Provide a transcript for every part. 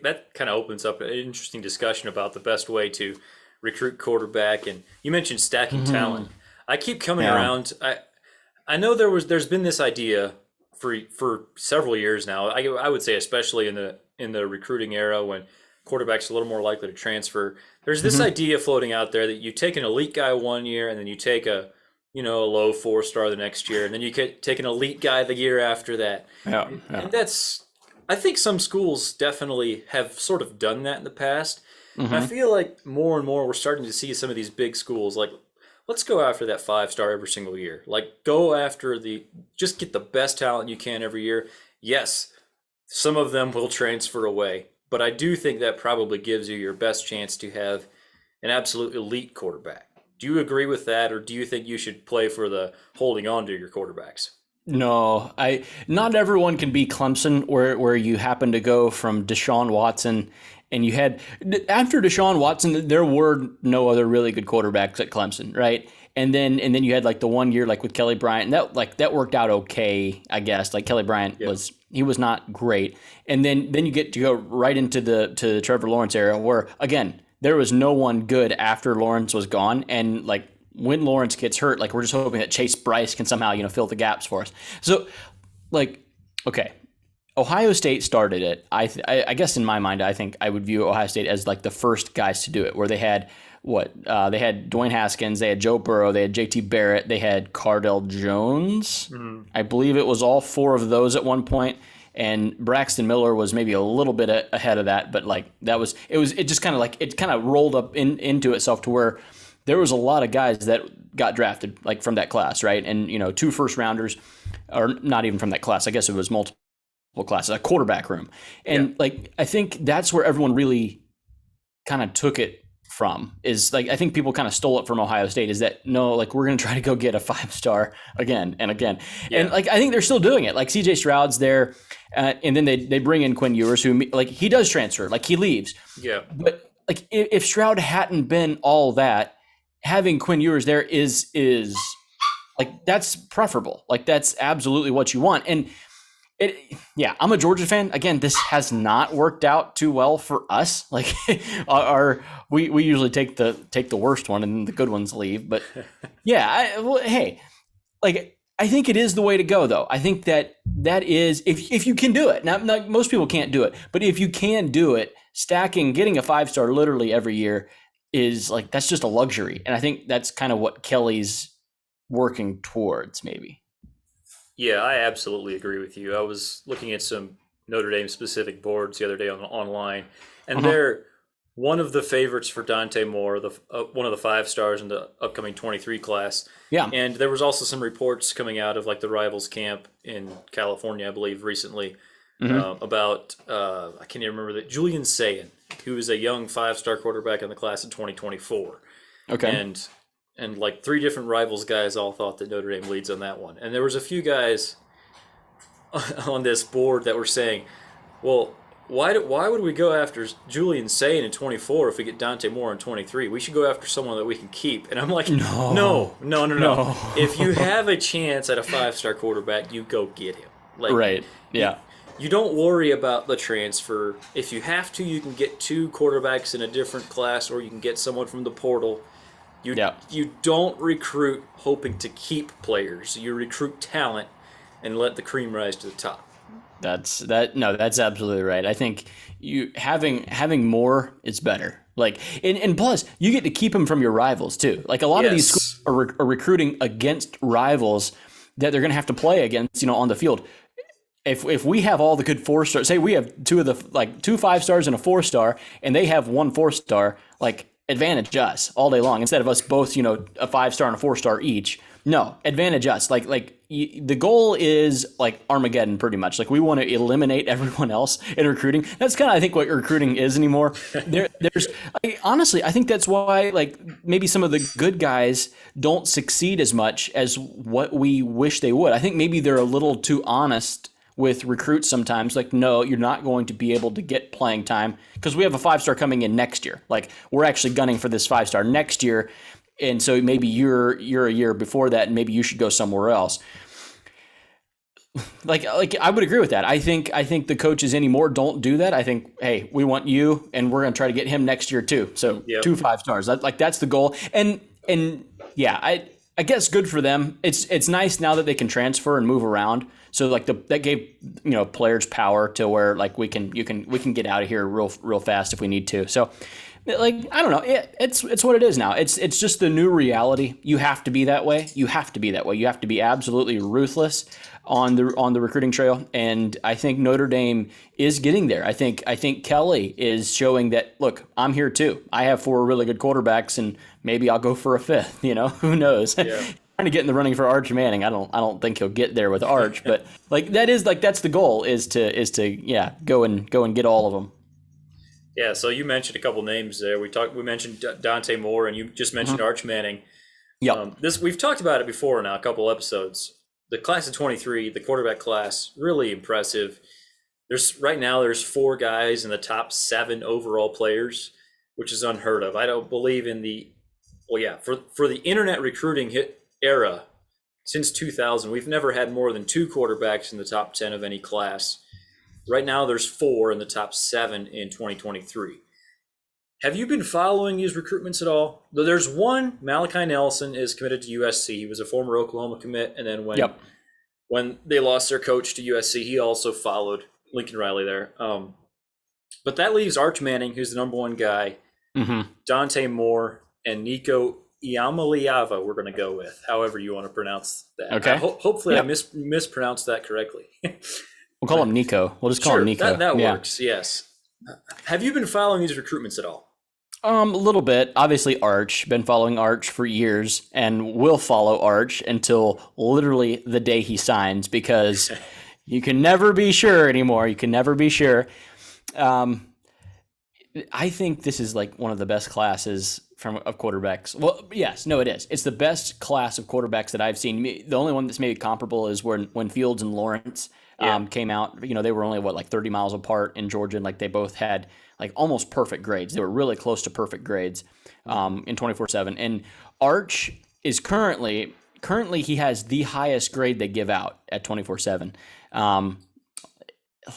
that kind of opens up an interesting discussion about the best way to recruit quarterback. And you mentioned stacking talent. I keep coming around. I know there's been this idea for several years now. I would say especially in the recruiting era when quarterbacks are a little more likely to transfer. There's this idea floating out there that you take an elite guy one year and then you take a low 4-star the next year, and then you take an elite guy the year after that. Yeah. And I think some schools definitely have sort of done that in the past. And I feel like more and more we're starting to see some of these big schools like, let's go after that 5-star every single year. Like, go after just get the best talent you can every year. Yes, some of them will transfer away, but I do think that probably gives you your best chance to have an absolute elite quarterback. Do you agree with that, or do you think you should play for the holding on to your quarterbacks? No, not everyone can be Clemson, where you happen to go from Deshaun Watson, and you had after Deshaun Watson, there were no other really good quarterbacks at Clemson, right? And then you had like the 1 year like with Kelly Bryant, and that worked out okay, I guess. Like Kelly Bryant was not great, and then you get to go right into the Trevor Lawrence era, where again there was no one good after Lawrence was gone, and like when Lawrence gets hurt, like we're just hoping that Chase Bryce can somehow fill the gaps for us. So like okay. Ohio State started it. I guess in my mind, I think I would view Ohio State as like the first guys to do it, where they had they had Dwayne Haskins, they had Joe Burrow, they had JT Barrett, they had Cardell Jones. I believe it was all 4 of those at one point, and Braxton Miller was maybe a little bit ahead of that, but like it just kind of rolled up into itself to where there was a lot of guys that got drafted like from that class, right? And 2 first rounders, or not even from that class. I guess it was multiple classes, a quarterback room. And like, I think that's where everyone really kind of took it from, is like, I think people kind of stole it from Ohio State, is that no, like we're going to try to go get a 5-star again and again. And like, I think they're still doing it. Like CJ Stroud's there. And then they bring in Quinn Ewers, who like he does transfer, like he leaves. Yeah. But like if Stroud hadn't been all that, having Quinn Ewers there is like, that's preferable. Like that's absolutely what you want. And I'm a Georgia fan. Again, this has not worked out too well for us. Like we usually take the worst one and the good ones leave. But hey, like I think it is the way to go, though. I think that is if you can do it. Now, most people can't do it, but if you can do it, getting a 5-star literally every year is like, that's just a luxury. And I think that's kind of what Kelly's working towards, maybe. Yeah, I absolutely agree with you. I was looking at some Notre Dame specific boards the other day online, and they're one of the favorites for Dante Moore, one of the 5-stars in the upcoming 23 class. Yeah. And there was also some reports coming out of like the Rivals camp in California, I believe, recently about, I can't even remember, that Julian Sayin, who is a young 5-star quarterback in the class of 2024. Okay. And like 3 different Rivals guys all thought that Notre Dame leads on that one. And there was a few guys on this board that were saying, well, why would we go after Julian Sayin in 24 if we get Dante Moore in 23? We should go after someone that we can keep. And I'm like, no. If you have a chance at a 5-star quarterback, you go get him. Like, right, yeah. You don't worry about the transfer. If you have to, you can get 2 quarterbacks in a different class, or you can get someone from the portal. You don't recruit hoping to keep players. You recruit talent and let the cream rise to the top. That's absolutely right. I think having more is better. Like, and plus you get to keep them from your rivals too. Like a lot of these schools are recruiting against rivals that they're going to have to play against, on the field. If we have all the good 4-stars, say we have 2 5-stars and a 4-star, and they have 1 4-star, like, advantage us all day long instead of us both, a 5-star and a 4-star each. No, advantage us. The goal is like Armageddon, pretty much. Like we want to eliminate everyone else in recruiting. That's kind of, I think, what recruiting is anymore. Honestly, I think that's why like maybe some of the good guys don't succeed as much as what we wish they would. I think maybe they're a little too honest with recruits sometimes. Like, no, you're not going to be able to get playing time because we have a 5-star coming in next year. Like we're actually gunning for this 5-star next year. And so maybe you're a year before that, and maybe you should go somewhere else. Like I would agree with that. I think the coaches anymore don't do that. I think, hey, we want you, and we're going to try to get him next year too. So Yep. 2 5-stars. Like that's the goal. And yeah, I guess good for them. It's nice now that they can transfer and move around. So like that gave players power to where like we can get out of here real fast if we need to. So like I don't know, it's what it is now. It's just the new reality. You have to be that way. You have to be that way. You have to be absolutely ruthless on the recruiting trail. And I think Notre Dame is getting there. I think Kelly is showing that, look, I'm here too. I have 4 really good quarterbacks, and maybe I'll go for a 5th. Who knows? Yeah. Trying to get in the running for Arch Manning. I don't think he'll get there with Arch, but that's the goal is to go and get all of them. Yeah, so you mentioned a couple names there. We mentioned Dante Moore, and you just mentioned Arch Manning. Yep. We've talked about it before now, a couple episodes. The class of 23, the quarterback class, really impressive. There's 4 guys in the top 7 overall players, which is unheard of. I don't believe in for the internet recruiting era since 2000, we've never had more than 2 quarterbacks in the top 10 of any class. Right now, there's 4 in the top 7 in 2023. Have you been following these recruitments at all? There's one, Malachi Nelson is committed to USC. He was a former Oklahoma commit, and then when they lost their coach to USC, he also followed Lincoln Riley there. But that leaves Arch Manning, who's the number 1 guy, Dante Moore, and Nico Iamaleava we're going to go with, however you want to pronounce that. Okay. Hopefully I mispronounced that correctly. We'll call him Nico. We'll just call him Nico. That works, yes. Have you been following these recruitments at all? A little bit. Obviously, Arch. Been following Arch for years and will follow Arch until literally the day he signs, because you can never be sure anymore. You can never be sure. I think this is like one of the best classes of quarterbacks. Well, yes, no, it is. It's the best class of quarterbacks that I've seen. The only one that's maybe comparable is when Fields and Lawrence came out. They were only like 30 miles apart in Georgia, and like they both had like almost perfect grades. They were really close to perfect grades in 24/7. And Arch is currently he has the highest grade they give out at 24/7.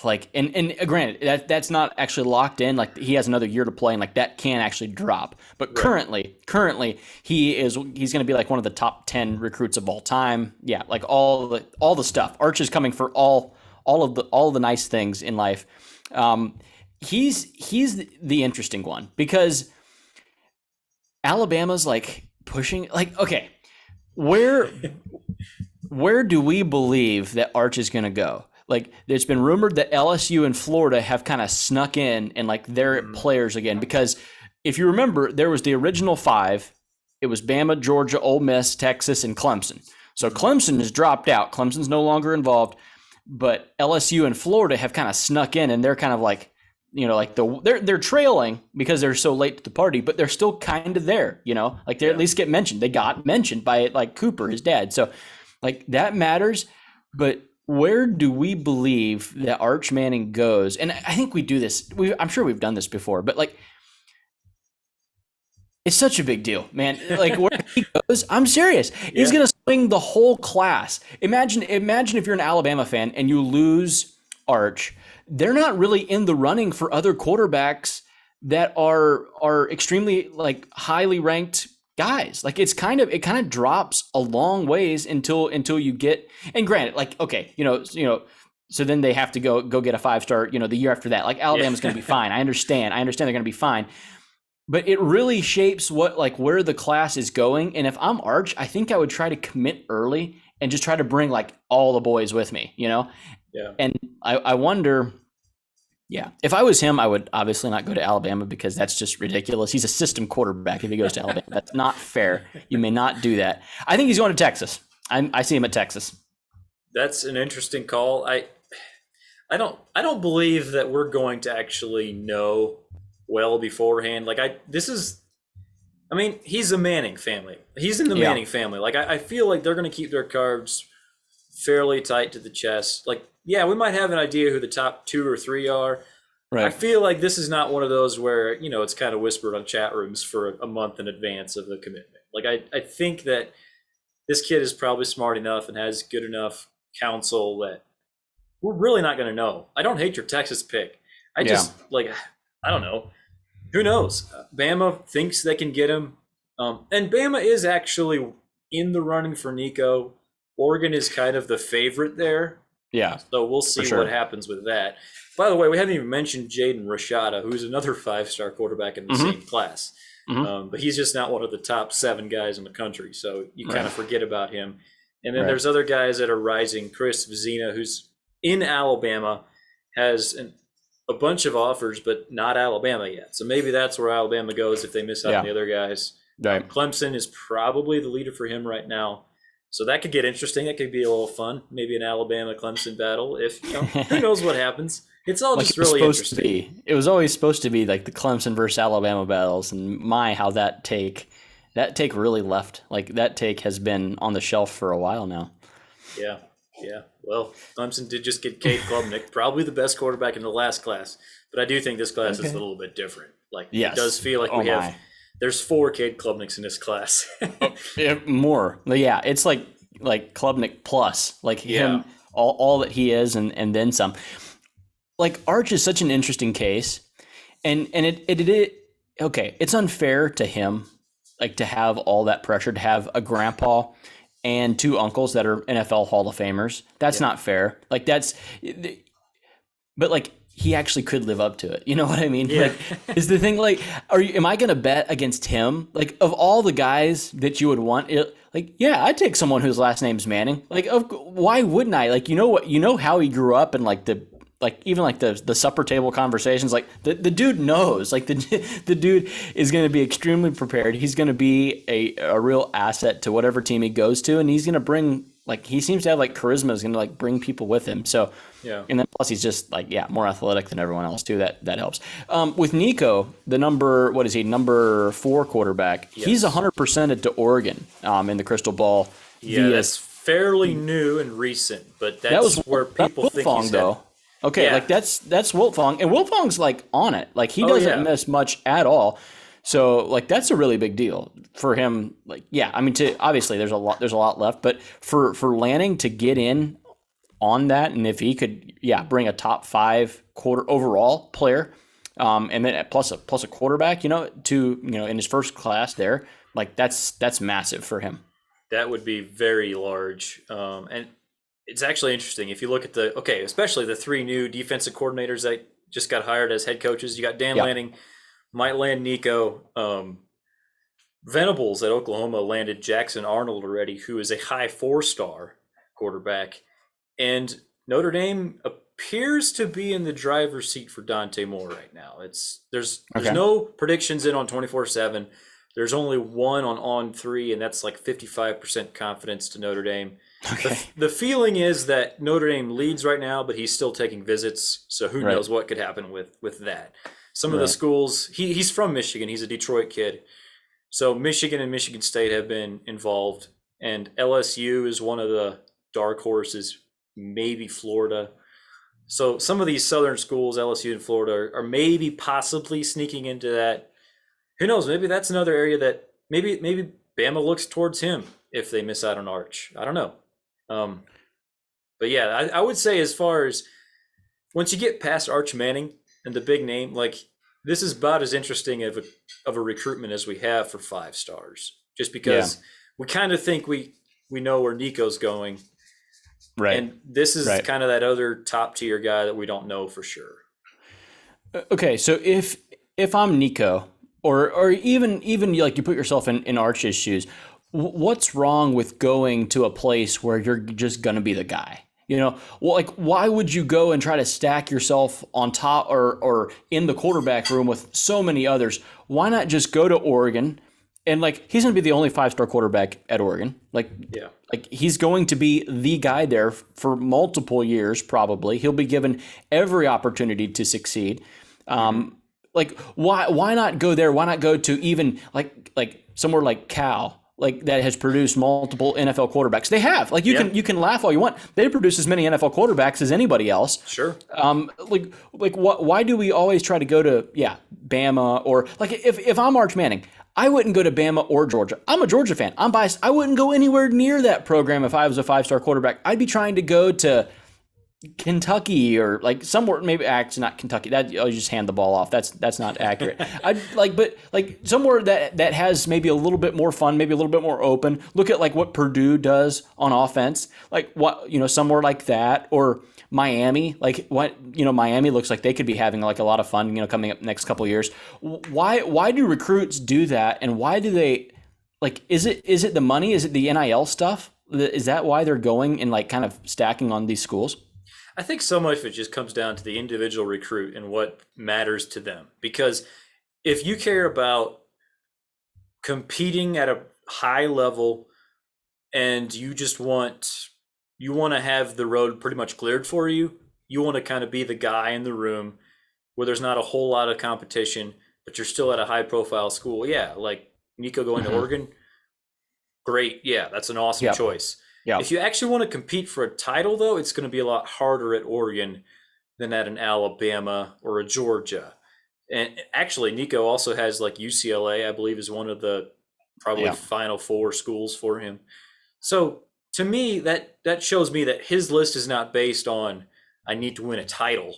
Like and granted that's not actually locked in. Like he has another year to play, and like that can actually drop. But currently he's going to be like one of the top 10 recruits of all time. Yeah, like all the stuff. Arch is coming for all of the nice things in life. He's the interesting one, because Alabama's like pushing, like, okay, where do we believe that Arch is going to go? Like, it's been rumored that LSU and Florida have kind of snuck in and like they're players again, because if you remember, there was the original 5. It was Bama, Georgia, Ole Miss, Texas, and Clemson. So Clemson has dropped out. Clemson's no longer involved, but LSU and Florida have kind of snuck in, and they're kind of like, like they're trailing because they're so late to the party, but they're still kind of there, like they at least get mentioned. They got mentioned by like Cooper, his dad. So like that matters. But where do we believe that Arch Manning goes? And I think we do this. I'm sure we've done this before, but like, it's such a big deal, man. Like where he goes, I'm serious. He's going to swing the whole class. Imagine if you're an Alabama fan and you lose Arch. They're not really in the running for other quarterbacks that are extremely like highly ranked guys. Like it kind of drops a long ways until you get, and granted, like, okay, so then they have to go get a 5-star, the year after that. Like Alabama's going to be fine. I understand they're going to be fine. But it really shapes where the class is going. And if I'm Arch, I think I would try to commit early and just try to bring like all the boys with me, Yeah. And I wonder, if I was him, I would obviously not go to Alabama, because that's just ridiculous. He's a system quarterback if he goes to Alabama. That's not fair. You may not do that. I think he's going to Texas. I see him at Texas. That's an interesting call. I don't believe that we're going to actually know well beforehand. He's a Manning family. He's in the Manning family. Like I feel like they're going to keep their cards fairly tight to the chest. Like, yeah, we might have an idea who the top 2 or 3 are. Right. I feel like this is not one of those where, it's kind of whispered on chat rooms for a month in advance of the commitment. Like, I think that this kid is probably smart enough and has good enough counsel that we're really not going to know. I don't hate your Texas pick. I just I don't know. Who knows? Bama thinks they can get him, and Bama is actually in the running for Nico. Oregon is kind of the favorite there. Yeah. So we'll see what happens with that. By the way, we haven't even mentioned Jaden Rashada, who's another 5-star quarterback in the same class. But he's just not one of the top 7 guys in the country, so you kind of forget about him. And then there's other guys that are rising. Chris Zena, who's in Alabama, has a bunch of offers, but not Alabama yet. So maybe that's where Alabama goes if they miss out on the other guys. Right. Clemson is probably the leader for him right now. So that could get interesting. That could be a little fun. Maybe an Alabama-Clemson battle. If who knows what happens. It's all just really interesting. It was always supposed to be like the Clemson versus Alabama battles, and how that take really left. Like that take has been on the shelf for a while now. Yeah. Well, Clemson did just get Cade Klubnik, probably the best quarterback in the last class. But I do think this class is a little bit different. Like it does feel like there's 4 Cade Klubniks in this class. More. Yeah, it's like Klubnik plus. Like him, all that he is and then some. Like Arch is such an interesting case. And it's unfair to him, like to have all that pressure, to have a grandpa and 2 uncles that are NFL Hall of Famers. That's not fair. Like but like he actually could live up to it. You know what I mean? Yeah. Like, is the thing like, am I going to bet against him? Like of all the guys that you would want, I'd take someone whose last name's Manning. Like, why wouldn't I? Like, how he grew up and like the supper table conversations, like the dude knows, like the dude is going to be extremely prepared. He's going to be a real asset to whatever team he goes to. And he's going to bring, like, he seems to have like charisma, is going to like bring people with him. So, and then plus he's just like, more athletic than everyone else too. That helps. With Nico, number 4 quarterback, he's 100%ed to Oregon, in the crystal ball. Yeah, that's fairly new and recent, but that's where people think he's though. Okay, like that's Wiltfong, and Wiltfong's like on it. Like he doesn't miss much at all. So like that's a really big deal for him. Like I mean, obviously there's a lot left, but for Lanning to get in on that, and if he could bring a top 5 quarter overall player, and then plus a quarterback, in his first class there, like that's massive for him. That would be very large, and it's actually interesting if you look at especially the 3 new defensive coordinators that just got hired as head coaches. You got Dan Lanning, might land Nico. Venables at Oklahoma landed Jackson Arnold already, who is a high 4-star quarterback. And Notre Dame appears to be in the driver's seat for Dante Moore right now. There's no predictions in on 24/7. There's only one on 3, and that's like 55% confidence to Notre Dame. Okay. The feeling is that Notre Dame leads right now, but he's still taking visits, so who knows what could happen with that. Some of the schools, he's from Michigan. He's a Detroit kid. So Michigan and Michigan State have been involved, and LSU is one of the dark horses, maybe Florida. So some of these southern schools, LSU and Florida, are maybe possibly sneaking into that. Who knows? Maybe that's another area that maybe Bama looks towards him if they miss out on Arch. I don't know. But yeah, I would say as far as once you get past Arch Manning and the big name, like this is about as interesting of a recruitment as we have for 5 stars. Just because we kind of think we know where Nico's going. Right. And this is kind of that other top tier guy that we don't know for sure. Okay, so if I'm Nico, or even like you put yourself in Arch's shoes, what's wrong with going to a place where you're just going to be the guy? Like why would you go and try to stack yourself on top or in the quarterback room with so many others? Why not just go to Oregon? And like he's going to be the only 5-star quarterback at Oregon. Like he's going to be the guy there for multiple years. Probably he'll be given every opportunity to succeed. Like why not go there? Why not go to even like somewhere like Cal, like that has produced multiple NFL quarterbacks? They have. Like you can laugh all you want. They produce as many NFL quarterbacks as anybody else. Sure. Why do we always try to go to Bama, or like if I'm Arch Manning, I wouldn't go to Bama or Georgia. I'm a Georgia fan. I'm biased. I wouldn't go anywhere near that program if I was a 5-star quarterback. I'd be trying to go to Kentucky or like somewhere, maybe actually not Kentucky. That you just hand the ball off. That's not accurate. I like, but like somewhere that has maybe a little bit more fun, maybe a little bit more open. Look at like what Purdue does on offense, like what somewhere like that, or Miami. Like what Miami looks like they could be having like a lot of fun. Coming up next couple of years. Why do recruits do that, and why do they like? Is it the money? Is it the NIL stuff? Is that why they're going and like kind of stacking on these schools? I think so much of it just comes down to the individual recruit and what matters to them. Because if you care about competing at a high level and you want to have the road pretty much cleared for you, you want to kind of be the guy in the room where there's not a whole lot of competition, but you're still at a high profile school. Yeah, like Nico going to Oregon, great. Yeah, that's an awesome choice. Yeah. If you actually want to compete for a title, though, it's going to be a lot harder at Oregon than at an Alabama or a Georgia. And actually, Nico also has like UCLA, I believe, is one of the probably Final Four schools for him. So to me, that shows me that his list is not based on I need to win a title.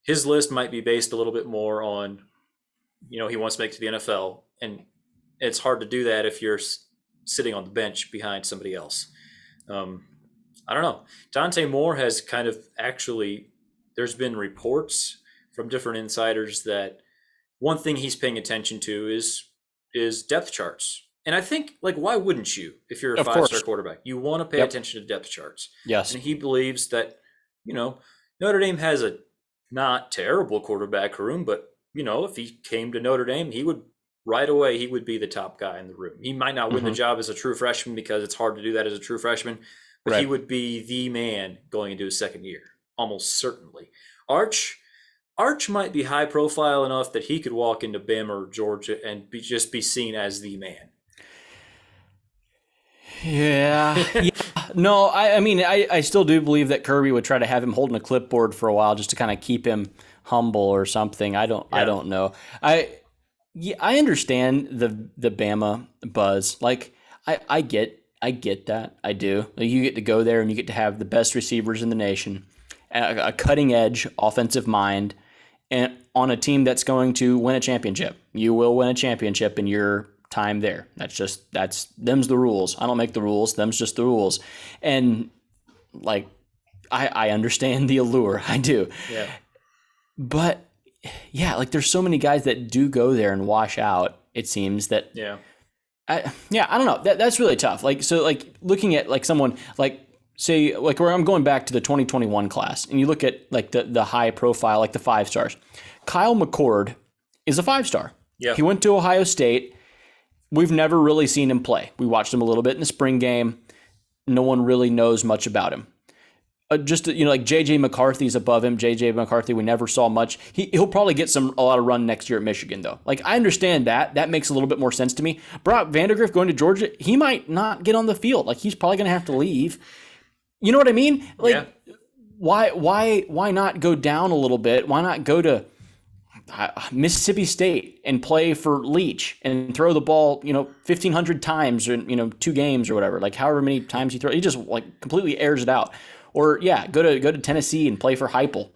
His list might be based a little bit more on, he wants to make it to the NFL, and it's hard to do that if you're sitting on the bench behind somebody else. I don't know. Dante Moore has kind of actually, there's been reports from different insiders that one thing he's paying attention to is depth charts. And I think, like, why wouldn't you if you're a five-star quarterback? You want to pay attention to depth charts. Yes. And he believes that, Notre Dame has a not terrible quarterback room, but, if he came to Notre Dame, he would right away, he would be the top guy in the room. He might not win the job as a true freshman because it's hard to do that as a true freshman, but he would be the man going into his second year, almost certainly. Arch might be high profile enough that he could walk into Bama or Georgia and just be seen as the man. Yeah. No, I mean, I still do believe that Kirby would try to have him holding a clipboard for a while just to kind of keep him humble or something. I don't know. I understand the Bama buzz. Like I get that. I do. Like, you get to go there and you get to have the best receivers in the nation, a cutting edge offensive mind, and on a team that's going to win a championship. You will win a championship in your time there. Them's the rules. I don't make the rules. Them's just the rules. And like I understand the allure. I do. Yeah. But yeah, like there's so many guys that do go there and wash out. It seems that I don't know. That's really tough. Like, so like looking at like someone like, say, like where I'm going back to the 2021 class, and you look at like the high profile, like the 5 stars. Kyle Mccord is a 5-star. Yeah. He went to Ohio State. We've never really seen him play. We watched him a little bit in the spring game. No one really knows much about him. Like J.J. McCarthy's above him. J.J. McCarthy, we never saw much. He'll probably get a lot of run next year at Michigan, though. Like, I understand that. That makes a little bit more sense to me. Brock Vandagriff going to Georgia, he might not get on the field. Like, he's probably going to have to leave. You know what I mean? Like, why not go down a little bit? Why not go to Mississippi State and play for Leach and throw the ball, 1,500 times in, 2 games or whatever, like however many times he throws, he just like completely airs it out. Or go to Tennessee and play for Heupel.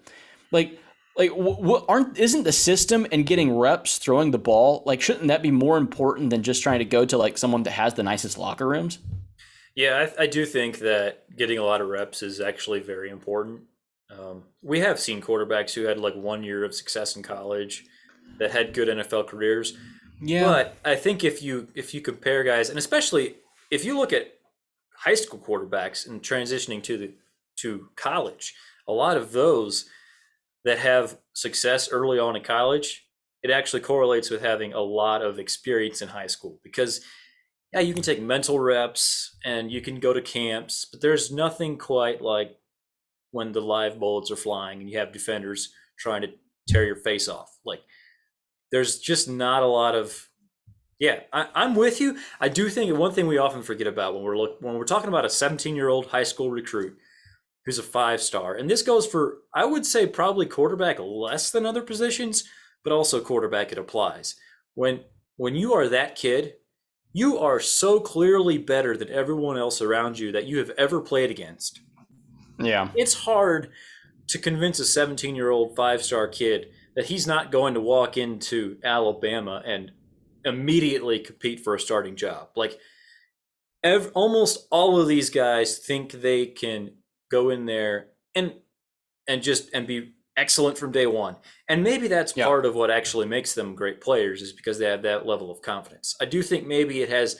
Isn't the system and getting reps throwing the ball, like, shouldn't that be more important than just trying to go to like someone that has the nicest locker rooms? Yeah, I do think that getting a lot of reps is actually very important. We have seen quarterbacks who had like 1 year of success in college that had good NFL careers. Yeah. But I think if you compare guys, and especially if you look at high school quarterbacks and transitioning to college, a lot of those that have success early on in college, it actually correlates with having a lot of experience in high school, because you can take mental reps and you can go to camps, but there's nothing quite like when the live bullets are flying and you have defenders trying to tear your face off. Like, there's just not a lot of, I'm with you. I do think one thing we often forget about when we're talking about a 17-year-old high school recruit who's a 5-star, and this goes for, I would say, probably quarterback less than other positions, but also quarterback, it applies. When you are that kid, you are so clearly better than everyone else around you that you have ever played against. Yeah. It's hard to convince a 17-year-old five-star kid that he's not going to walk into Alabama and immediately compete for a starting job. Like almost all of these guys think they can go in there and be excellent from day one. And maybe that's Yeah. part of what actually makes them great players is because they have that level of confidence. I do think maybe it has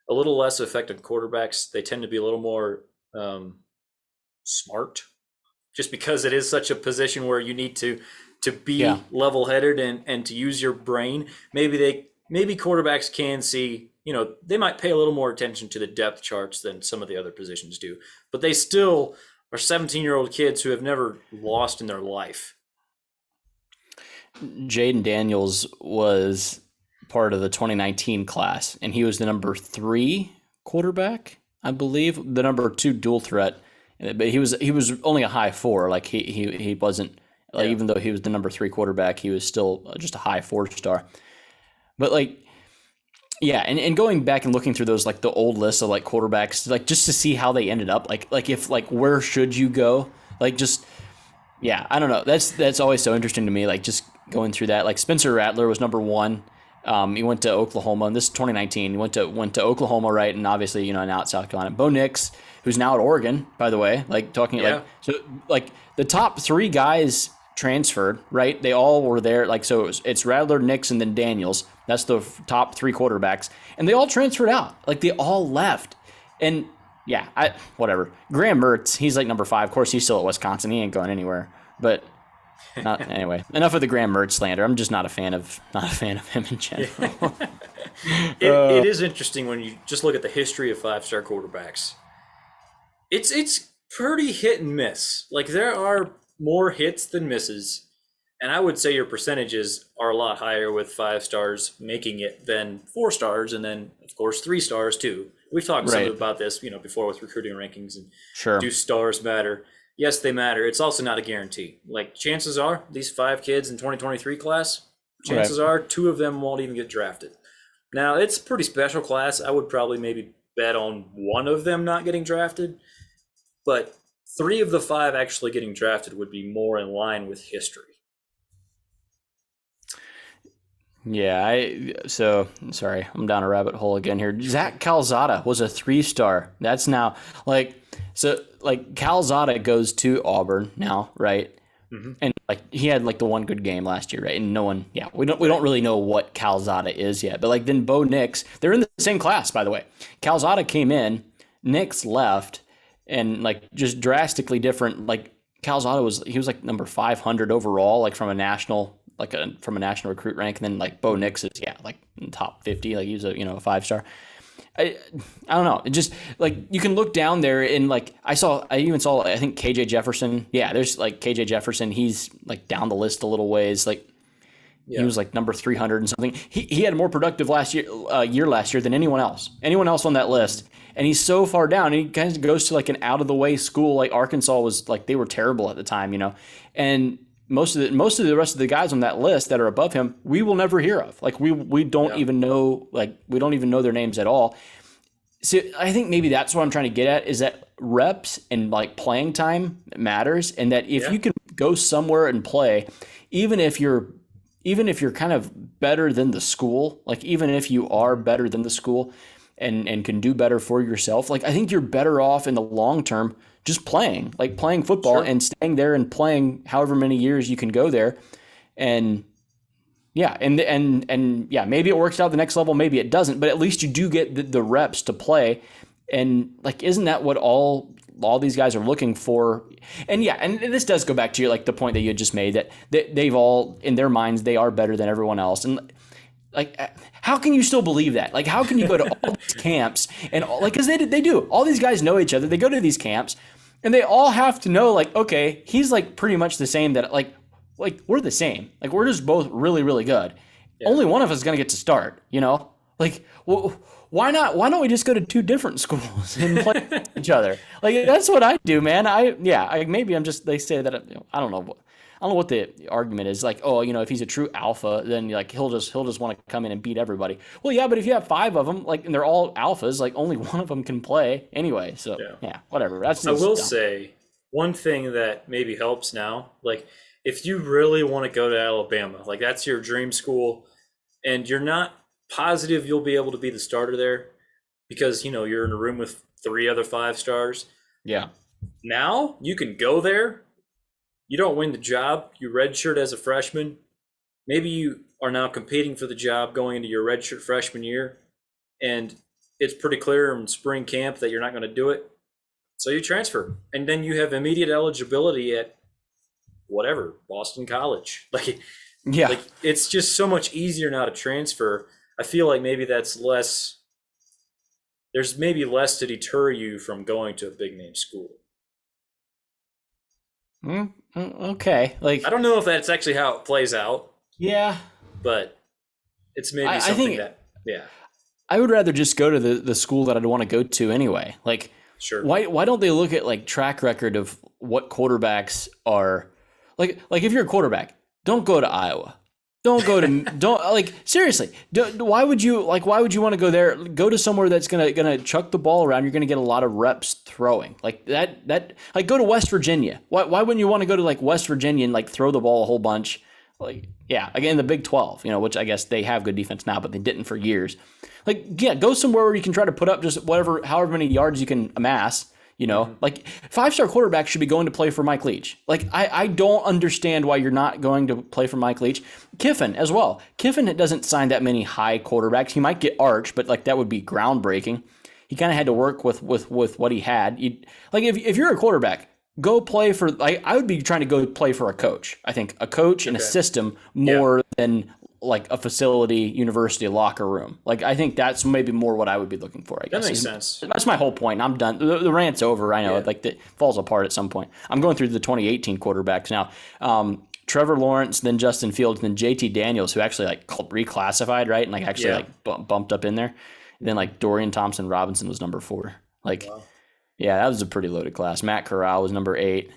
a little less effect on quarterbacks. They tend to be a little more smart, just because it is such a position where you need to Yeah. be level-headed and to use your brain. Maybe quarterbacks can see, they might pay a little more attention to the depth charts than some of the other positions do, but they still are 17-year-old kids who have never lost in their life. Jayden Daniels was part of the 2019 class, and he was the number 3 quarterback, I believe, the number 2 dual threat. But he was only a high 4. Like he wasn't like, even though he was the number 3 quarterback, he was still just a high 4-star. But like, yeah, and going back and looking through those, like the old list of like quarterbacks, like just to see how they ended up, like if like where should you go, like just yeah, I don't know. That's always so interesting to me. Like just going through that. Like Spencer Rattler was number 1. He went to Oklahoma, and this is 2019. He went to Oklahoma, right? And obviously, now at South Carolina. Bo Nix, who's now at Oregon, by the way. Like talking like so, like the top 3 guys transferred, right? They all were there. Like so, it's Rattler, Nix, and then Daniels. That's the top 3 quarterbacks, and they all transferred out. Like they all left, and yeah, whatever. Graham Mertz, he's like number 5. Of course, he's still at Wisconsin. He ain't going anywhere. But anyway, enough of the Graham Mertz slander. I'm just not a fan of him in general. It is interesting when you just look at the history of five-star quarterbacks. It's pretty hit and miss. Like there are more hits than misses, and I would say your percentages are a lot higher with 5 stars making it than 4 stars, and then of course 3 stars too. We've talked some about this, before with recruiting rankings and do stars matter? Yes, they matter. It's also not a guarantee. Like chances are these 5 kids in 2023 class, chances are 2 of them won't even get drafted. Now it's a pretty special class. I would probably maybe bet on 1 of them not getting drafted, but 3 of the 5 actually getting drafted would be more in line with history. Yeah, sorry, I'm down a rabbit hole again here. Zach Calzada was a 3-star. That's now Calzada goes to Auburn now, right? Mm-hmm. And like he had like the one good game last year, right? And no one, we don't really know what Calzada is yet. But like then Bo Nix, they're in the same class, by the way. Calzada came in, Nix left, and like just drastically different. Like Calzada was like number 500 overall, like from a national recruit rank, and then like Bo Nix is like in the top 50, like he's a 5-star. I don't know. It just like you can look down there and like I even saw I think KJ Jefferson. Yeah, there's like KJ Jefferson. He's like down the list a little ways. Like he was like number 300 and something. He had a more productive last year than anyone else on that list. And he's so far down. And he kind of goes to like an out of the way school. Like Arkansas was like they were terrible at the time, and most of the rest of the guys on that list that are above him, we will never hear of. Like we don't even know, we don't even know their names at all. So I think maybe that's what I'm trying to get at is that reps and like playing time matters, and that if you can go somewhere and play, even if you're kind of better than the school, like even if you are better than the school and can do better for yourself, like I think you're better off in the long term just playing football and staying there and playing however many years you can go there. And maybe it works out the next level, maybe it doesn't, but at least you do get the reps to play. And like, isn't that what all these guys are looking for? And this does go back to your, like the point that you had just made that they've all, in their minds, they are better than everyone else. And like, how can you still believe that? Like, how can you go to all these camps and like, cause they do, all these guys know each other. They go to these camps and they all have to know like, okay, he's like pretty much the same that like we're the same. Like we're just both really, really good. Yeah. Only one of us is going to get to start, like, well, why not? Why don't we just go to 2 different schools and play each other? Like, that's what I do, man. Maybe I'm just, they say that, I don't know what the argument is. Like, if he's a true alpha, then like he'll just want to come in and beat everybody. Well, yeah, but if you have 5 of them, like, and they're all alphas, like only one of them can play anyway. So yeah whatever. I will say one thing that maybe helps now, like if you really want to go to Alabama, like that's your dream school, and you're not positive you'll be able to be the starter there because you're in a room with three other 5 stars. Yeah. Now you can go there. You don't win the job. You redshirt as a freshman. Maybe you are now competing for the job going into your redshirt freshman year, and it's pretty clear in spring camp that you're not going to do it. So you transfer, and then you have immediate eligibility at whatever, Boston College. Yeah. Like it's just so much easier now to transfer. I feel like maybe that's less. There's maybe less to deter you from going to a big name school. Okay. Like, I don't know if that's actually how it plays out, yeah, but it's maybe I something think that, yeah, I would rather just go to the school that I'd want to go to anyway. Like, sure. why don't they look at like track record of what quarterbacks are like if you're a quarterback, don't go to Iowa. Don't go to don't like seriously. Why would you want to go there? Go to somewhere that's gonna chuck the ball around. You're gonna get a lot of reps throwing like that. Like go to West Virginia. Why wouldn't you want to go to like West Virginia and like throw the ball a whole bunch? Like yeah, again the Big 12, which I guess they have good defense now, but they didn't for years. Like yeah, go somewhere where you can try to put up just however many yards you can amass. Like 5-star quarterbacks should be going to play for Mike Leach. Like, I don't understand why you're not going to play for Mike Leach. Kiffin as well. Kiffin doesn't sign that many high quarterbacks. He might get Arch, but like that would be groundbreaking. He kind of had to work with what he had. If you're a quarterback, go play for, like, I would be trying to go play for a coach. I think a coach and a system more than like a facility, university, locker room. Like, I think that's maybe more what I would be looking for, I guess. That makes sense. That's my whole point. I'm done. The rant's over. I know it falls apart at some point. I'm going through the 2018 quarterbacks now. Trevor Lawrence, then Justin Fields, then JT Daniels, who actually like reclassified, right? And like actually like bumped up in there. And then like Dorian Thompson Robinson was number 4. Like, yeah, that was a pretty loaded class. Matt Corral was number 8.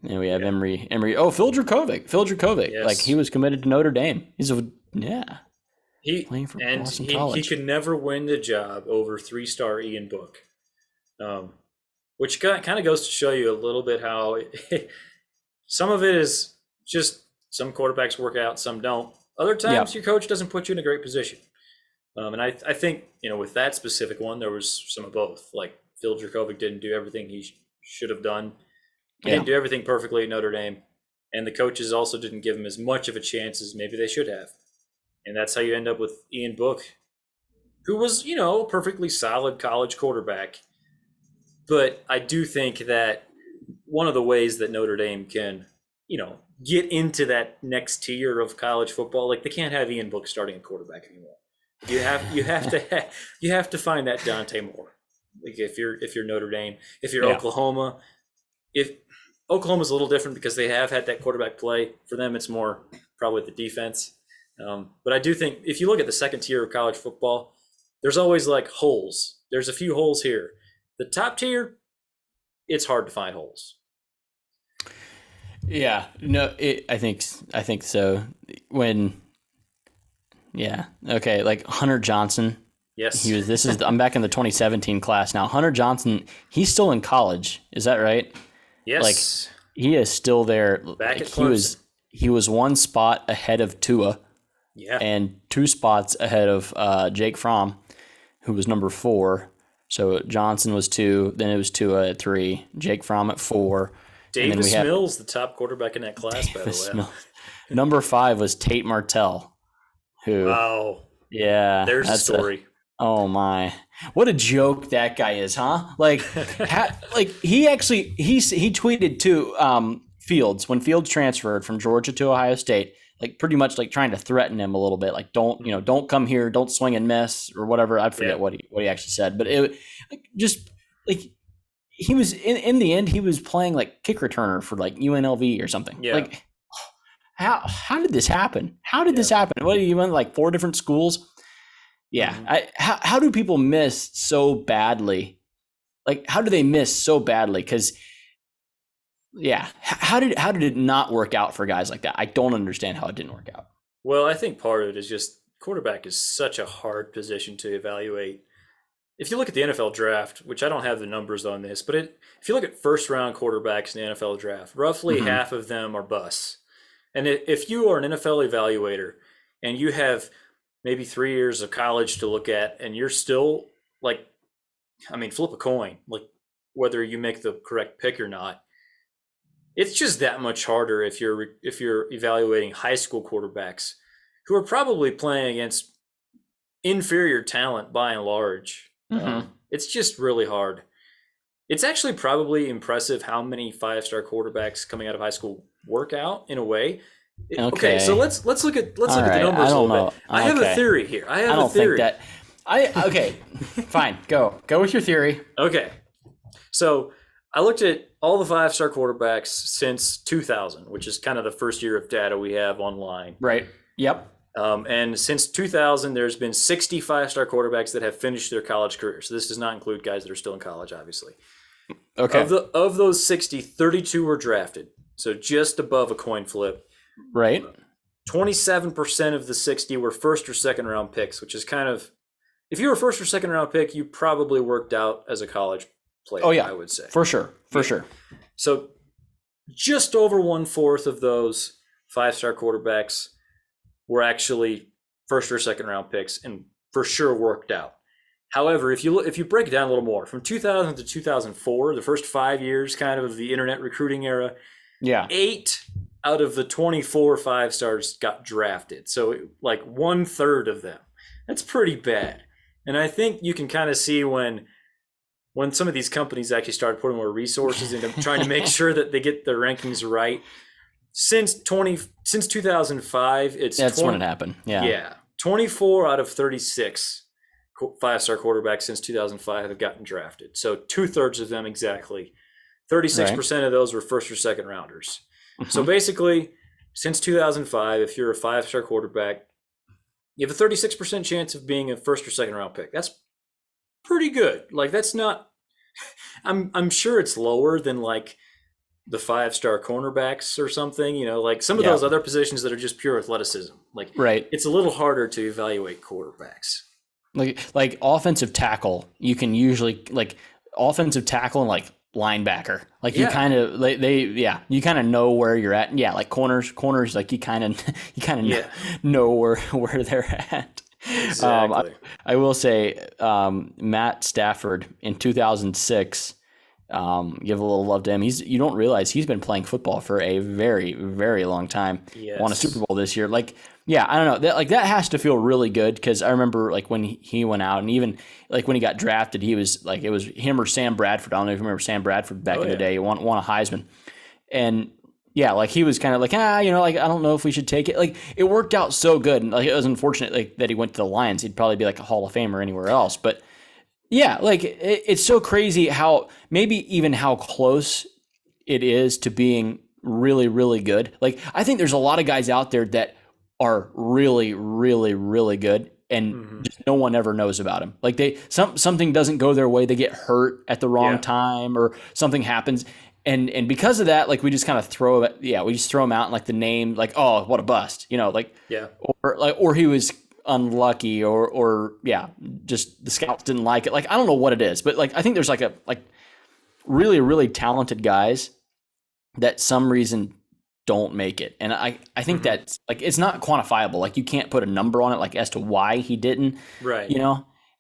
And we have Emory. Oh, Phil Drakovic. Yes. Like he was committed to Notre Dame. He's playing for Boston College. He could never win the job over 3-star Ian Book, which kind of goes to show you a little bit how some of it is just some quarterbacks work out, some don't. Other times your coach doesn't put you in a great position. And I think with that specific one there was some of both. Like Phil Drakovic didn't do everything he should have done. He didn't do everything perfectly at Notre Dame, and the coaches also didn't give him as much of a chance as maybe they should have. And that's how you end up with Ian Book, who was, a perfectly solid college quarterback. But I do think that one of the ways that Notre Dame can, get into that next tier of college football, like they can't have Ian Book starting a quarterback anymore. You have to find that Dante Moore. Like if you're Notre Dame, if you're Oklahoma, if Oklahoma's a little different because they have had that quarterback play. For them, it's more probably the defense. But I do think if you look at the second tier of college football, there's always like holes. There's a few holes here. The top tier, it's hard to find holes. Yeah, no, I think so. Okay, like Hunter Johnson. Yes, I'm back in the 2017 class now. Hunter Johnson, he's still in college. Is that right? Yes. Like he is still there. Back at Clemson. He was 1 spot ahead of Tua. Yeah. And 2 spots ahead of Jake Fromm, who was number 4. So Johnson was 2, then it was Tua at 3, Jake Fromm at 4. Davis Mills, the top quarterback in that class, by the way. Number 5 was Tate Martell, who. Wow. Yeah. There's a story. Oh my! What a joke that guy is, huh? Like, he tweeted to Fields when Fields transferred from Georgia to Ohio State, like pretty much like trying to threaten him a little bit, like don't come here, don't swing and miss or whatever. I forget what he actually said, but it just like he was in the end he was playing like kick returner for like UNLV or something. Yeah. Like how did this happen? How did this happen? What you went like 4 different schools? Yeah. Mm-hmm. How do people miss so badly? Like, how do they miss so badly? Because, how did it not work out for guys like that? I don't understand how it didn't work out. Well, I think part of it is just quarterback is such a hard position to evaluate. if you look at the NFL draft, which I don't have the numbers on this, but if you look at first round quarterbacks in the NFL draft, roughly half of them are busts. And if you are an NFL evaluator and you have maybe 3 years of college to look at, and you're still like, I mean, flip a coin, like whether you make the correct pick or not. It's just that much harder if you're evaluating high school quarterbacks who are probably playing against inferior talent by and large. It's just really hard. It's actually probably impressive how many 5-star quarterbacks coming out of high school work out in a way. Okay, so let's look at the numbers a little bit. I have a theory here. I don't think that. Okay, fine. Go with your theory. Okay, so I looked at all the 5-star quarterbacks since 2000, which is kind of the first year of data we have online. Right. Yep. And since 2000, there's been 60 5-star quarterbacks that have finished their college career. So this does not include guys that are still in college, obviously. Okay. Of those 60, 32 were drafted. So just above a coin flip. Right. 27% of the 60 were first or second round picks, which is kind of, if you were a first or second round pick, you probably worked out as a college player, I would say. For sure. Sure. So just over 1/4 of those 5-star quarterbacks were actually first or second round picks and for sure worked out. However, if you break it down a little more, from 2000 to 2004, the first 5 years kind of the internet recruiting era, 8 out of the 24 5-stars got drafted. So like 1/3 of them. That's pretty bad. And I think you can kind of see when some of these companies actually started putting more resources into trying to make sure that they get their rankings right. Since 2005, that's when it happened. Yeah. 24 out of 36 5-star quarterbacks since 2005 have gotten drafted. So 2/3 of them exactly. 36% of those were first or second rounders. So basically, since 2005, if you're a 5-star quarterback, you have a 36% chance of being a first or second round pick. That's pretty good. Like that's not. I'm sure it's lower than like the 5-star cornerbacks or something. You know, like some of those other positions that are just pure athleticism. Like it's a little harder to evaluate quarterbacks. Like offensive tackle, you can usually like offensive tackle and like linebacker. Like you kind of you kind of know where you're at. Yeah, like corners like you kind of know where they're at. Exactly. I will say Matt Stafford in 2006, give a little love to him. You don't realize he's been playing football for a very, very long time. Yes. Won a Super Bowl this year. Like, yeah, I don't know. That has to feel really good because I remember like when he went out and even like when he got drafted, he was like it was him or Sam Bradford. I don't know if you remember Sam Bradford back in the day. He won a Heisman, and yeah, like he was kind of like like I don't know if we should take it. Like it worked out so good, and like it was unfortunate like that he went to the Lions. He'd probably be like a Hall of Famer anywhere else, but. Yeah, like it's so crazy how close it is to being really, really good. Like I think there's a lot of guys out there that are really, really, really good, and just no one ever knows about them. Like something doesn't go their way, they get hurt at the wrong time, or something happens, and because of that, like we just kind of throw them out in like the name, like oh what a bust, or he was unlucky or just the scouts didn't like it. Like I don't know what it is, but like I think there's like really, really talented guys that some reason don't make it. And I think that's like it's not quantifiable. Like you can't put a number on it like as to why he didn't. Right.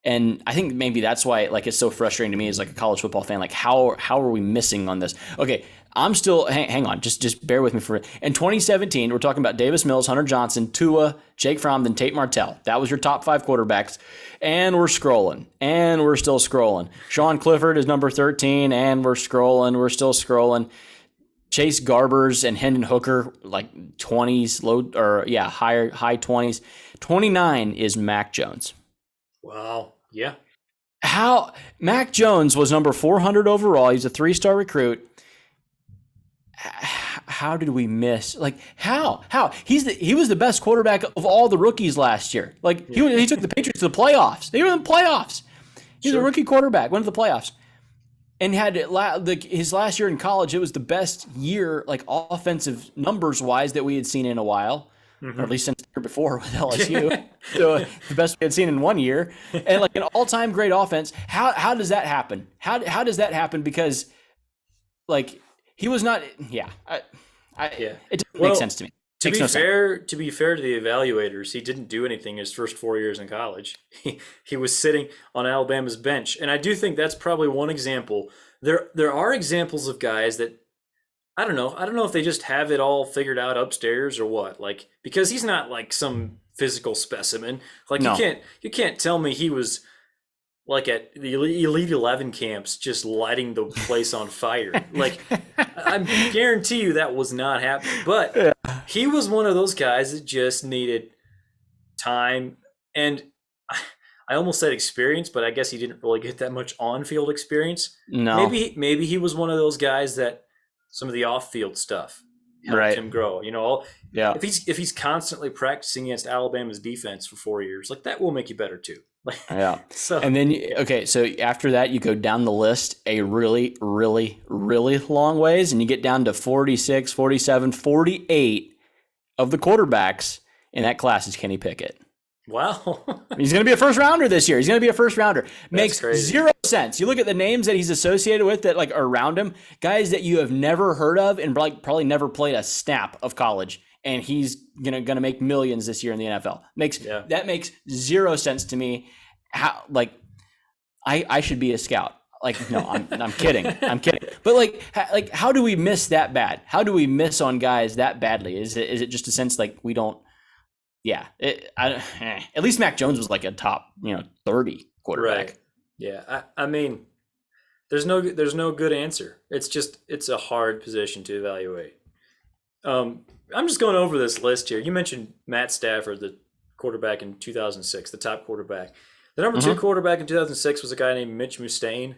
And I think maybe that's why like it's so frustrating to me as like a college football fan. Like how are we missing on this? Okay, I'm still hang on, just bear with me for in 2017. We're talking about Davis Mills, Hunter Johnson, Tua, Jake Fromm, then Tate Martell. That was your top 5 quarterbacks, and we're scrolling, and we're still scrolling. Sean Clifford is number 13, and we're scrolling, we're still scrolling. Chase Garbers and Hendon Hooker like 20s, high 20s. 29 is Mack Jones. Wow. Yeah. How Mack Jones was number 400 overall. He's a 3-star recruit. How did we miss? Like how? He was the best quarterback of all the rookies last year. Like he took the Patriots to the playoffs. They were in the playoffs. He's a rookie quarterback. Went to the playoffs, and had his last year in college. It was the best year, like offensive numbers wise, that we had seen in a while. or at least since the year before with LSU. So the best we had seen in 1 year, and like an all-time great offense. How does that happen? How does that happen? Because like he was not. Yeah, it doesn't make sense to me. To be fair to the evaluators, he didn't do anything his first 4 years in college. He was sitting on Alabama's bench, and I do think that's probably one example. There are examples of guys that I don't know. I don't know if they just have it all figured out upstairs or what. Like, because he's not like some physical specimen. Like No. you can't tell me he was like at the Elite 11 camps just lighting the place on fire. Like, I guarantee you that was not happening. But he was one of those guys that just needed time. And I almost said experience, but I guess he didn't really get that much on-field experience. No. Maybe he was one of those guys that some of the off-field stuff helped him grow. You know, if he's constantly practicing against Alabama's defense for 4 years, like that will make you better too. So and then so after that you go down the list a really, really, really long ways, and you get down to 46, 47, 48 of the quarterbacks in that class is Kenny Pickett. Wow. He's going to be a first rounder this year. He's going to be a first rounder. Makes crazy. Zero sense. You look at the names that he's associated with that like are around him, guys that you have never heard of and like probably never played a snap of college, and he's gonna make millions this year in the NFL. That makes zero sense to me. How like I should be a scout. Like, no, I'm kidding. I'm kidding. But like how do we miss that bad? How do we miss on guys that badly? Is it just a sense like we don't? Yeah, at least Mack Jones was like a top 30 quarterback. Right. Yeah, I mean, there's no good answer. It's a hard position to evaluate. I'm just going over this list here. You mentioned Matt Stafford, the quarterback in 2006, the top quarterback. The number 2 quarterback in 2006 was a guy named Mitch Mustaine.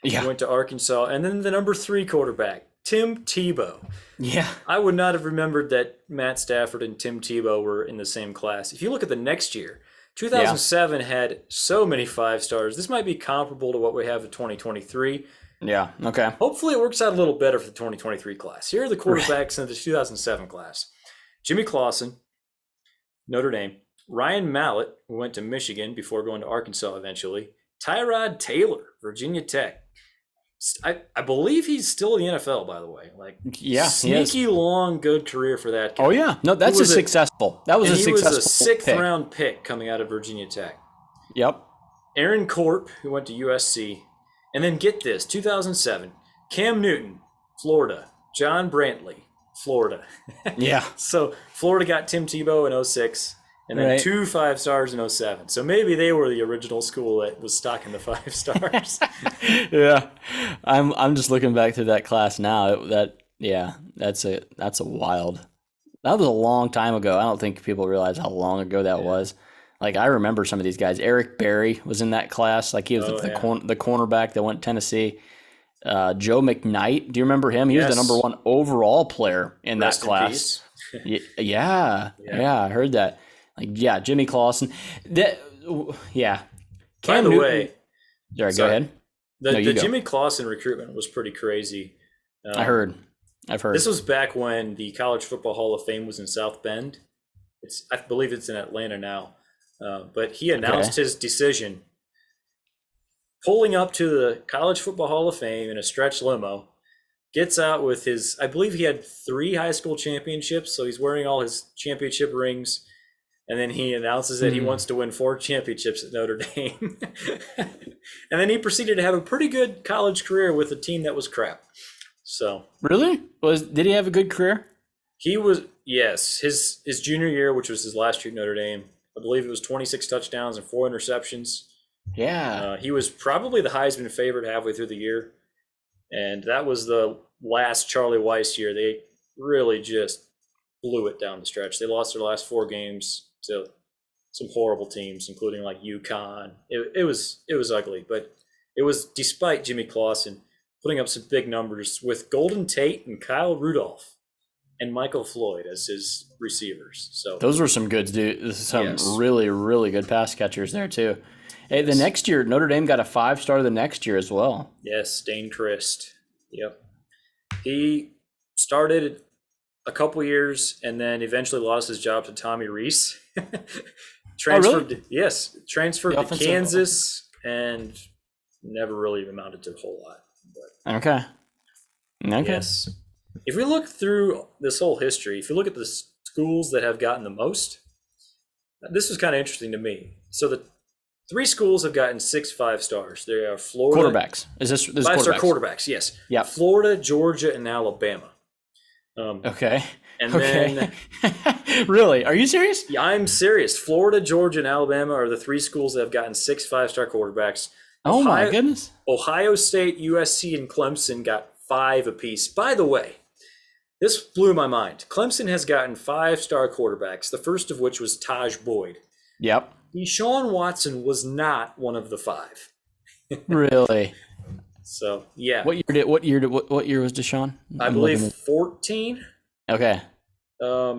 Yeah. He went to Arkansas. And then the number 3 quarterback, Tim Tebow. Yeah. I would not have remembered that Matt Stafford and Tim Tebow were in the same class. If you look at the next year, 2007 had so many 5-stars. This might be comparable to what we have in 2023. Yeah, okay. Hopefully it works out a little better for the 2023 class. Here are the quarterbacks in the 2007 class. Jimmy Clausen, Notre Dame. Ryan Mallett, who went to Michigan before going to Arkansas eventually. Tyrod Taylor, Virginia Tech. I believe he's still in the NFL, by the way. Like, sneaky long, good career for that guy. Oh yeah, no, that's successful. That was a successful. He was a 6th round pick coming out of Virginia Tech. Yep. Aaron Corp, who went to USC, and then get this, 2007, Cam Newton, Florida. John Brantley, Florida. Yeah. So Florida got Tim Tebow in 06. And then 2 5-stars in 07. So maybe they were the original school that was stocking the 5-stars. Yeah. I'm just looking back through that class now. That's a wild. That was a long time ago. I don't think people realize how long ago that was. Like, I remember some of these guys. Eric Berry was in that class. Like, he was the cornerback that went to Tennessee. Joe McKnight. Do you remember him? He was the number 1 overall player in that class. Yeah, I heard that. Like, Jimmy Clausen. By the way, go ahead. The Jimmy Clausen recruitment was pretty crazy. I've heard. This was back when the College Football Hall of Fame was in South Bend. I believe it's in Atlanta now. But he announced his decision, pulling up to the College Football Hall of Fame in a stretch limo. Gets out with his, I believe he had 3 high school championships, so he's wearing all his championship rings. And then he announces that he wants to win 4 championships at Notre Dame. And then he proceeded to have a pretty good college career with a team that was crap. So really? Did he have a good career? He was, yes. His junior year, which was his last year at Notre Dame, I believe it was 26 touchdowns and 4 interceptions. Yeah. He was probably the Heisman favorite halfway through the year. And that was the last Charlie Weiss year. They really just blew it down the stretch. They lost their last 4 games to some horrible teams, including like UConn. It was ugly, but it was despite Jimmy Clausen putting up some big numbers with Golden Tate and Kyle Rudolph and Michael Floyd as his receivers. So those were some good dudes. Some really, really good pass catchers there too. Hey, the next year Notre Dame got a 5-star the next year as well. Yes, Dane Christ. Yep. He started a couple years, and then eventually lost his job to Tommy Rees. Really? Transferred to Kansas, and never really amounted to a whole lot. But Okay. yes, if we look through this whole history, if you look at the schools that have gotten the most, this was kind of interesting to me. So the 3 schools have gotten 6 5-stars. They are Florida Quarterbacks. Is this 5-star quarterbacks? Yes. Yeah. Florida, Georgia, and Alabama. Okay. And then, really? Are you serious? yeah, I'm serious. Florida, Georgia, and Alabama are the 3 schools that have gotten 6 5-star quarterbacks. Oh my goodness. Ohio State, USC, and Clemson got 5 apiece. By the way, this blew my mind. Clemson has gotten 5-star quarterbacks, the first of which was Taj Boyd. Yep. Deshaun Watson was not one of the 5. Really? So, yeah. What year was Deshaun? I believe 14. Okay.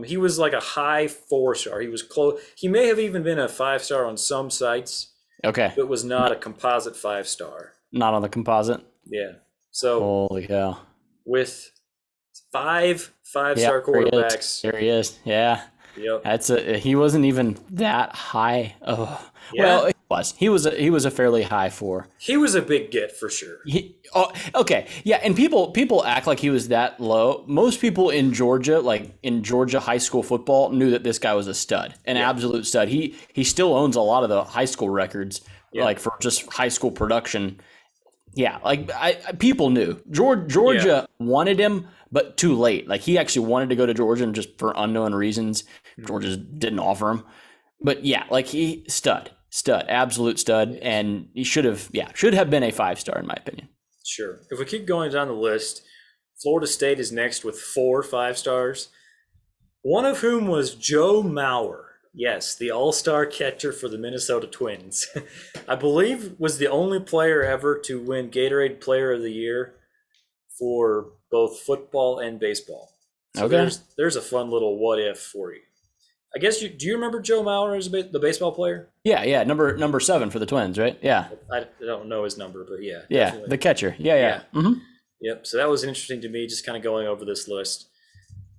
He was like a high 4-star. He was close. He may have even been a 5-star on some sites. Okay. But was not a composite 5-star. Not on the composite. Yeah. So holy cow. With 5 5-star quarterbacks. There he is. Yeah. Yep. He wasn't even that high. Oh. Yeah. Well, he was a fairly high 4. He was a big get for sure. Okay. Yeah, and people act like he was that low. Most people in Georgia, like in Georgia high school football, knew that this guy was a stud, an absolute stud. He still owns a lot of the high school records, like for just high school production. Yeah, like people knew. Georgia wanted him, but too late. Like he actually wanted to go to Georgia, and just for unknown reasons, Georgia didn't offer him. But yeah, like he stud, absolute stud, and he should have been a 5-star in my opinion. Sure. If we keep going down the list, Florida State is next with 4 5-stars, one of whom was Joe Mauer. Yes, the all-star catcher for the Minnesota Twins. I believe was the only player ever to win Gatorade Player of the Year for both football and baseball. So okay. There's a fun little what if for you. I guess do you remember Joe Mauer as the baseball player? Yeah, number 7 for the Twins, right? Yeah. I don't know his number, but yeah. Yeah, definitely. the catcher. Yeah. Mm-hmm. Yep, so that was interesting to me, just kind of going over this list.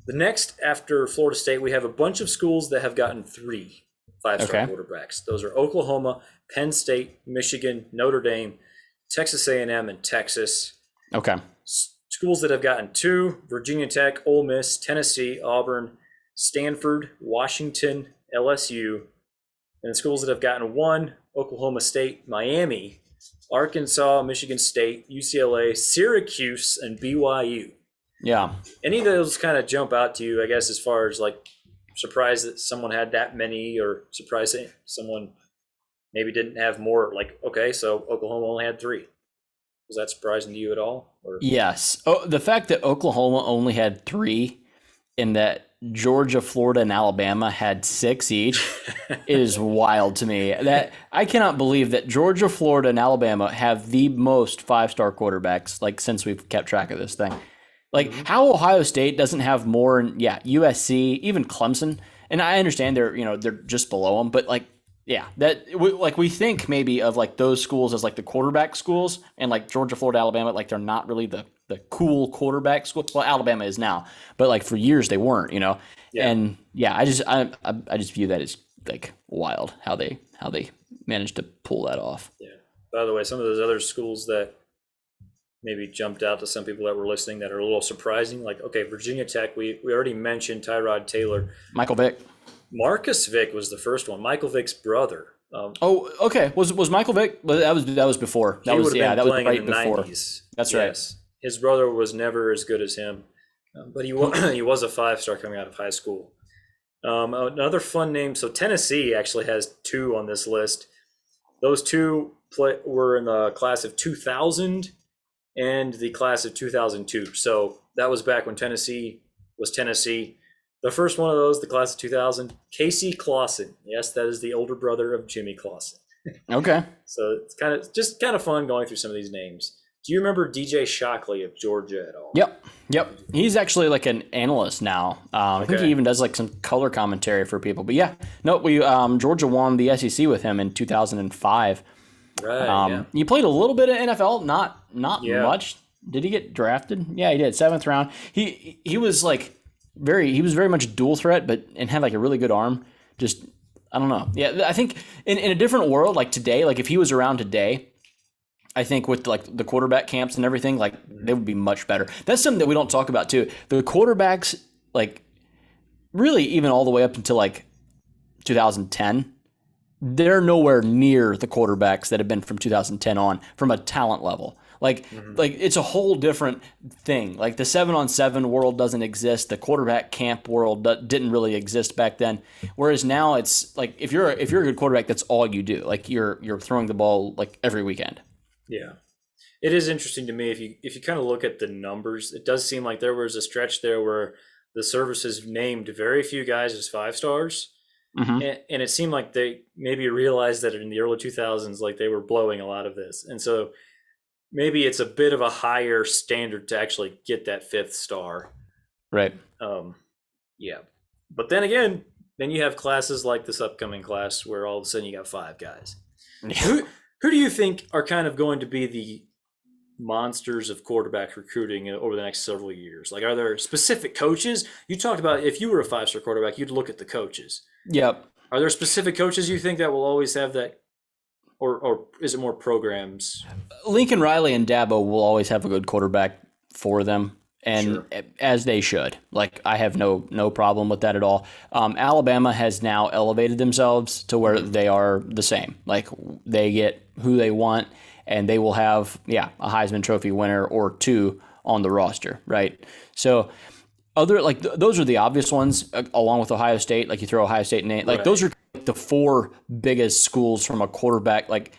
The next, after Florida State, we have a bunch of schools that have gotten 3 5-star quarterbacks. Those are Oklahoma, Penn State, Michigan, Notre Dame, Texas A&M, and Texas. Okay. Schools that have gotten 2, Virginia Tech, Ole Miss, Tennessee, Auburn, Stanford, Washington, LSU. And the schools that have gotten 1, Oklahoma State, Miami, Arkansas, Michigan State, UCLA, Syracuse, and BYU. Yeah. Any of those kind of jump out to you, I guess, as far as like surprised that someone had that many, or surprised that someone maybe didn't have more? Like, okay, so Oklahoma only had 3. Was that surprising to you at all? Or? Yes. Oh, the fact that Oklahoma only had 3 and that Georgia, Florida, and Alabama had 6 each is wild to me. That I cannot believe that Georgia, Florida, and Alabama have the most 5-star quarterbacks, like, since we've kept track of this thing. Like, how Ohio State doesn't have more, and USC, even Clemson, and I understand they're just below them, but like, we think maybe of like those schools as like the quarterback schools, and like Georgia, Florida, Alabama, like they're not really the cool quarterback school. Well, Alabama is now, but like for years they weren't, And I just view that as like wild how they managed to pull that off. Yeah. By the way, some of those other schools that maybe jumped out to some people that were listening that are a little surprising, like, okay, Virginia Tech, we already mentioned Tyrod Taylor. Michael Vick. Marcus Vick was the first one. Michael Vick's brother. Okay. Was Michael Vick? That was before. That was right before. 90s. That's right. Yes. His brother was never as good as him, but he was a 5-star coming out of high school. Another fun name. So Tennessee actually has 2 on this list. Those 2 were in the class of 2000 and the class of 2002. So that was back when Tennessee was Tennessee. The first one of those, the class of 2000, Casey Clausen. Yes, that is the older brother of Jimmy Clausen. Okay. So it's kind of fun going through some of these names. Do you remember DJ Shockley of Georgia at all? Yep. He's actually like an analyst now. I think he even does like some color commentary for people. But Georgia won the SEC with him in 2005. Right. He played a little bit of NFL, not much. Did he get drafted? Yeah, he did. 7th round. He was like he was very much dual threat, and had like a really good arm. Just, I don't know. Yeah, I think in a different world, like today, like if he was around today, I think with like the quarterback camps and everything, like they would be much better. That's something that we don't talk about too. The quarterbacks, like really even all the way up until like 2010, they're nowhere near the quarterbacks that have been from 2010 on from a talent level. Like it's a whole different thing. Like the 7-on-7 world doesn't exist. The quarterback camp world didn't really exist back then. Whereas now it's like if you're a good quarterback, that's all you do. Like you're throwing the ball like every weekend. Yeah. It is interesting to me if you kind of look at the numbers, it does seem like there was a stretch there where the services named very few guys as 5 stars. And it seemed like they maybe realized that in the early 2000s, like they were blowing a lot of this. And so maybe it's a bit of a higher standard to actually get that 5th star. Right. Yeah. But then again, then you have classes like this upcoming class where all of a sudden you got 5 guys. Yeah. Who do you think are kind of going to be the monsters of quarterback recruiting over the next several years? Like, are there specific coaches? You talked about if you were a 5-star quarterback, you'd look at the coaches. Yep. Are there specific coaches you think that will always have that, or is it more programs? Lincoln Riley and Dabo will always have a good quarterback for them, and as they should. Like, I have no problem with that at all. Alabama has now elevated themselves to where they are the same. Like, they get who they want, and they will have, a Heisman Trophy winner or 2 on the roster, right? So those are the obvious ones, along with Ohio State. Like, you throw Ohio State in it. Like, those are the 4 biggest schools from a quarterback. Like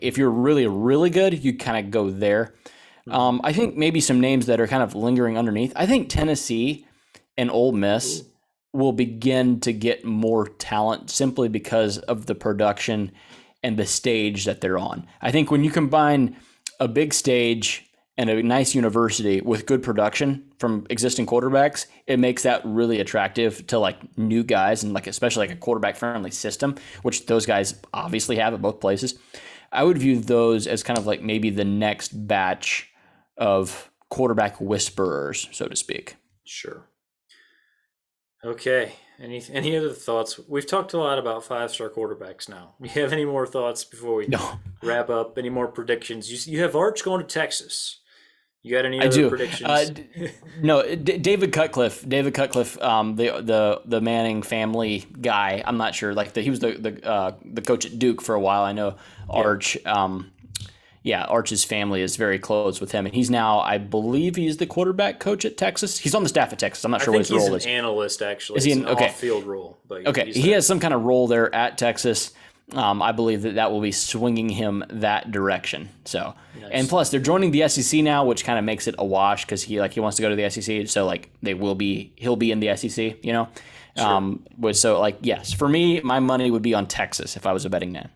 if you're really, really good, you kind of go there. I think maybe some names that are kind of lingering underneath. I think Tennessee and Ole Miss will begin to get more talent simply because of the production and the stage that they're on. I think when you combine a big stage and a nice university with good production from existing quarterbacks, it makes that really attractive to like new guys and like especially like a quarterback friendly system, which those guys obviously have at both places. I would view those as kind of like maybe the next batch of quarterback whisperers, so to speak. Sure. Okay. Any other thoughts? We've talked a lot about 5-star quarterbacks now. Do you have any more thoughts before we wrap up? Any more predictions? You have Arch going to Texas. You got any other predictions? No, David Cutcliffe, the Manning family guy. I'm not sure. Like he was the coach at Duke for a while. I know Arch. Arch's family is very close with him, and he's now, I believe, he's the quarterback coach at Texas. He's on the staff at Texas. I'm not sure what his role is. He's an analyst, actually. Is he an off-field role? But he has some kind of role there at Texas. I believe that will be swinging him that direction. So, nice. And plus they're joining the SEC now, which kind of makes it a wash because he wants to go to the SEC. So like he'll be in the SEC, you know. Sure. So like yes, for me, my money would be on Texas if I was a betting man.